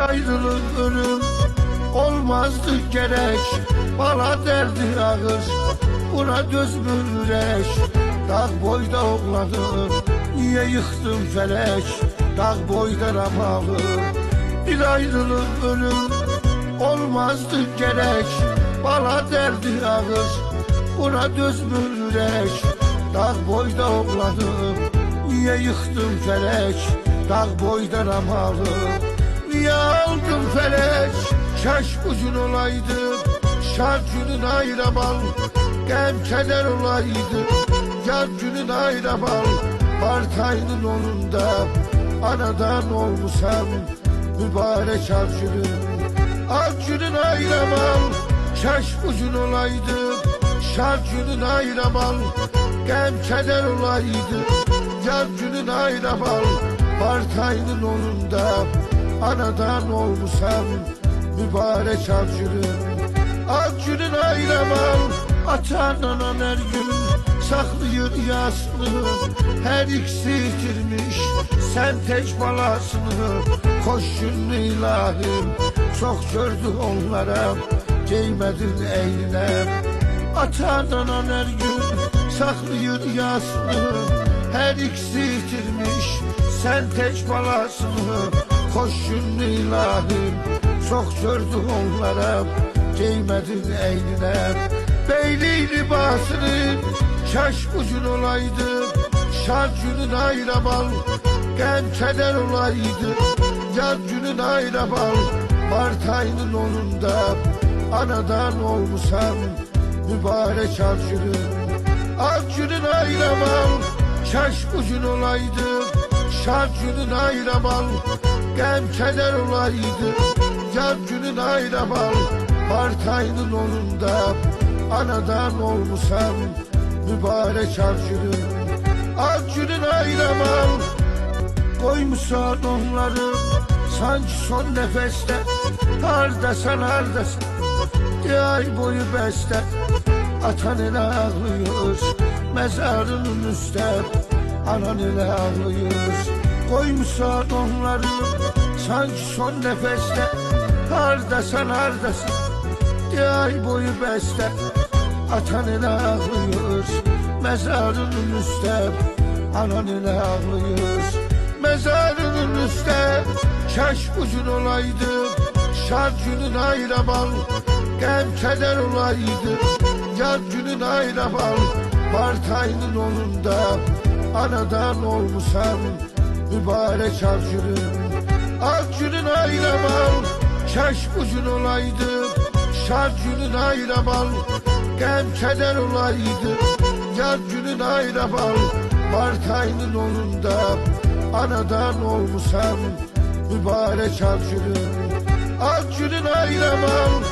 ayrılık ölüm olmazdı gerek. Bana derdi ağır, buna dözmürleş. Dağ boyda oğlanım, niye yıktın felek? Dağ boyda ramalı, bir ayrılık ölüm olmazdı gerek. Bana derdi ağır, buna dözmürleş. Dağ boyda oğlanım, niye yıktın felek? Dağ boyda ramalı, niye aldın felek? Kaş ucun olaydı, şar günün ayramal. Gem keder olaydı, yar günün ayramal. Partayının onunda anadan olmuşam, mübarek avcının avcının ayramal. Kaş ucun olaydı, şar günün ayramal. Gem keder olaydı, yar günün ayramal. Partayının onunda anadan olmuşam, mübarek avcının ayramal. Ata-anan her gün saklıyor yasını, her ikisi yitirmiş sen tek balasını. Koşun ilahim, çok gördü onlara, değmedin eline. Ata-anan her gün saklıyor yasını, her ikisi yitirmiş sen tek balasını. Koşun ilahim, çok gördü onlara, değmedin eline. Beyli libasını kaş ucun olaydı, şar günün ayramal. Gem keder olaydı, yar günün ayramal. Partayının onunda anadan olmuşam, mübarek avcının ayramal. Kaş ucun olaydı, şar günün ayramal. Gem keder olaydı, yar günün ayramal. Partayının onunda anadan olmuşam, mübarek avcının ayramal. Koymuşsan onları sanki son nefeste, hardasan hardasan bir ay boyu beste. Atan ile ağlıyor mezarının üstte, anan ile ağlıyor. Koymuşsan onları sanki son nefeste, hardasan hardasan bir ay boyu beste. Atan ile ağlıyor mezarının üstte, anan ile ağlıyor. Mezarının üstte kaş ucun olaydı, şar günün ayramal. Gem keder olaydı, yar günün ayramal. Partayının onunda anadan olmuşam, mübarek avcının ayramal. Kaş ucun olaydı, şar günün ayramal. Gem keder olaydı, yar günün ayramal. Partayının onunda anadan olmuşam, mübarek avcının ayramal.